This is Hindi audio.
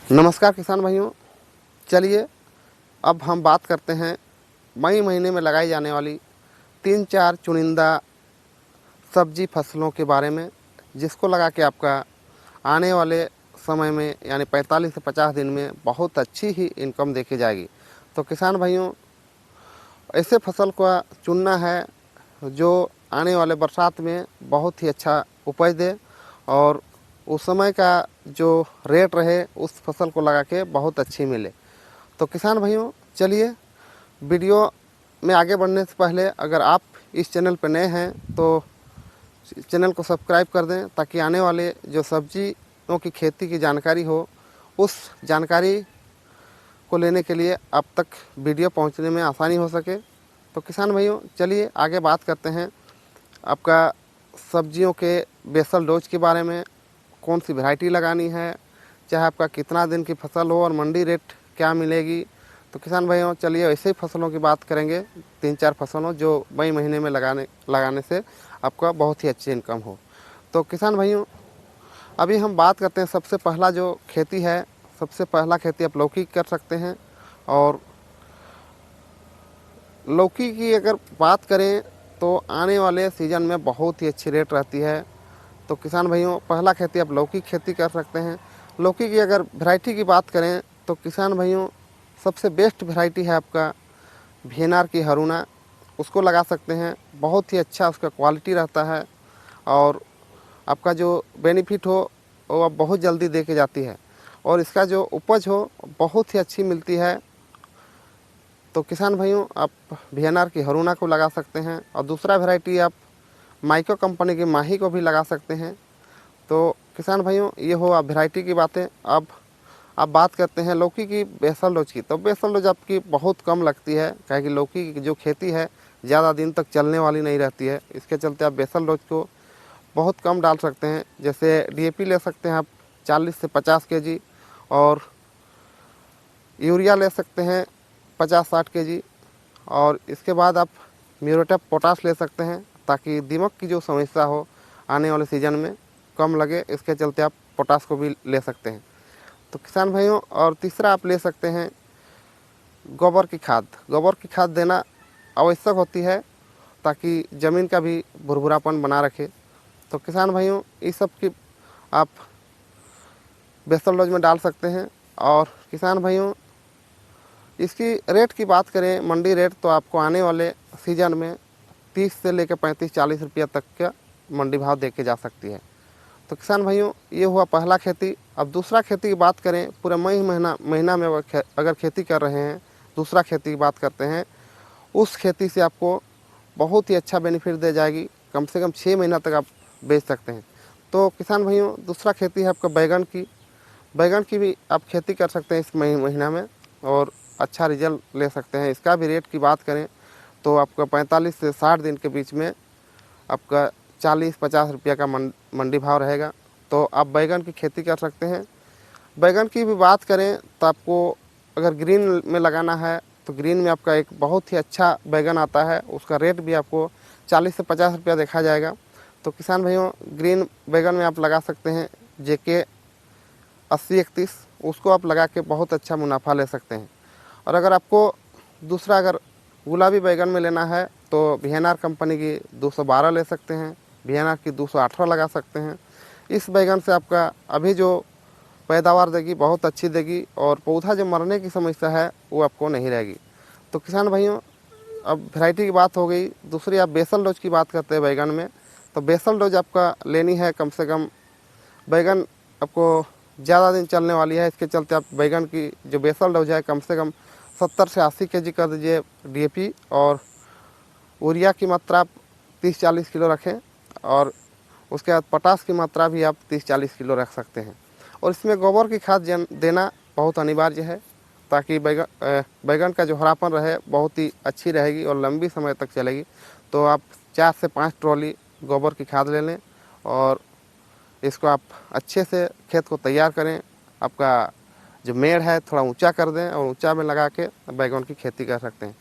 नमस्कार किसान भाइयों। चलिए अब हम बात करते हैं मई महीने में लगाई जाने वाली 3-4 चुनिंदा सब्जी फसलों के बारे में, जिसको लगा के आपका आने वाले समय में यानी 45 से 50 दिन में बहुत अच्छी ही इनकम देखी जाएगी। तो किसान भाइयों, ऐसे फसल का चुनना है जो आने वाले बरसात में बहुत ही अच्छा उपज दे और उस समय का जो रेट रहे उस फसल को लगा के बहुत अच्छी मिले। तो किसान भाइयों, चलिए वीडियो में आगे बढ़ने से पहले अगर आप इस चैनल पर नए हैं तो चैनल को सब्सक्राइब कर दें, ताकि आने वाले जो सब्जियों की खेती की जानकारी हो उस जानकारी को लेने के लिए आप तक वीडियो पहुंचने में आसानी हो सके। तो किसान भाइयों, चलिए आगे बात करते हैं आपका सब्जियों के बेसल डोज के बारे में। कौन सी वैरायटी लगानी है, चाहे आपका कितना दिन की फसल हो और मंडी रेट क्या मिलेगी। तो किसान भाइयों, चलिए ऐसे ही फसलों की बात करेंगे, 3-4 फसलों जो मई महीने में लगाने से आपका बहुत ही अच्छी इनकम हो। तो किसान भाइयों, अभी हम बात करते हैं सबसे पहला जो खेती है, सबसे पहला खेती आप लौकी कर सकते हैं। और लौकी की अगर बात करें तो आने वाले सीज़न में बहुत ही अच्छी रेट रहती है। तो किसान भाइयों, पहला खेती आप लौकी की खेती कर सकते हैं। लौकी की अगर वैरायटी की बात करें तो किसान भाइयों, सबसे बेस्ट वैरायटी है आपका वीएनआर की हरुणा, उसको लगा सकते हैं। बहुत ही अच्छा उसका क्वालिटी रहता है और आपका जो बेनिफिट हो वो अब बहुत जल्दी दे के जाती है और इसका जो उपज हो बहुत ही अच्छी मिलती है। तो किसान भाइयों, आप वीएनआर की हरुणा को लगा सकते हैं और दूसरा वैरायटी आप माइक्रो कंपनी की माही को भी लगा सकते हैं। तो किसान भाइयों, ये हो आप वैरायटी की बातें। अब आप बात करते हैं लौकी की बेसल डोज की। तो बेसल डोज आपकी बहुत कम लगती है, क्या कि लौकी की जो खेती है ज़्यादा दिन तक चलने वाली नहीं रहती है। इसके चलते आप बेसल डोज को बहुत कम डाल सकते हैं। जैसे डीएपी ले सकते हैं आप 40 से 50 केजी और यूरिया ले सकते हैं 50-60 केजी। और इसके बाद आप म्यूरेट पोटाश ले सकते हैं, ताकि दीमक की जो समस्या हो आने वाले सीज़न में कम लगे। इसके चलते आप पोटाश को भी ले सकते हैं। तो किसान भाइयों, और तीसरा आप ले सकते हैं गोबर की खाद। गोबर की खाद देना आवश्यक होती है ताकि ज़मीन का भी भुरभुरापन बना रखे। तो किसान भाइयों, इस सब की आप बेसल डोज में डाल सकते हैं। और किसान भाइयों, इसकी रेट की बात करें, मंडी रेट, तो आपको आने वाले सीज़न में 30 से लेकर 35-40 रुपया तक का मंडी भाव दे के जा सकती है। तो किसान भाइयों, ये हुआ पहला खेती। अब दूसरा खेती की बात करें, पूरे मई महीना में अगर खेती कर रहे हैं, दूसरा खेती की बात करते हैं, उस खेती से आपको बहुत ही अच्छा बेनिफिट दे जाएगी। कम से कम 6 महीना तक आप बेच सकते हैं। तो किसान भाइयों, दूसरा खेती है आपका बैगन की। बैगन की भी आप खेती कर सकते हैं इस महीना में और अच्छा रिजल्ट ले सकते हैं। इसका भी रेट की बात करें तो आपका 45 से 60 दिन के बीच में आपका 40-50 रुपये का मंडी भाव रहेगा। तो आप बैगन की खेती कर सकते हैं। बैगन की भी बात करें तो आपको अगर ग्रीन में लगाना है तो ग्रीन में आपका एक बहुत ही अच्छा बैगन आता है, उसका रेट भी आपको 40 से 50 रुपया देखा जाएगा। तो किसान भाइयों, ग्रीन बैगन में आप लगा सकते हैं JK 8031, उसको आप लगा के बहुत अच्छा मुनाफा ले सकते हैं। और अगर आपको दूसरा अगर गुलाबी बैगन में लेना है तो वीएनआर कंपनी की 212 ले सकते हैं, वीएनआर की 218 लगा सकते हैं। इस बैगन से आपका अभी जो पैदावार देगी बहुत अच्छी देगी और पौधा जो मरने की समस्या है वो आपको नहीं रहेगी। तो किसान भाइयों, अब वैरायटी की बात हो गई। दूसरी आप बेसल डोज की बात करते हैं बैगन में। तो बेसल डोज आपका लेनी है, कम से कम बैगन आपको ज़्यादा दिन चलने वाली है। इसके चलते आप बैगन की जो बेसल डोज है कम से कम 70 से 80 केजी कर दीजिए डीएपी, और यूरिया की मात्रा आप 30-40 किलो रखें और उसके बाद पोटाश की मात्रा भी आप 30-40 किलो रख सकते हैं। और इसमें गोबर की खाद देना बहुत अनिवार्य है, ताकि बैगन का जो हरापन रहे बहुत ही अच्छी रहेगी और लंबी समय तक चलेगी। तो आप 4 से 5 ट्रॉली गोबर की खाद ले लें और इसको आप अच्छे से खेत को तैयार करें। आपका जो मेड़ है थोड़ा ऊंचा कर दें और ऊंचा में लगा के बैगन की खेती कर सकते हैं।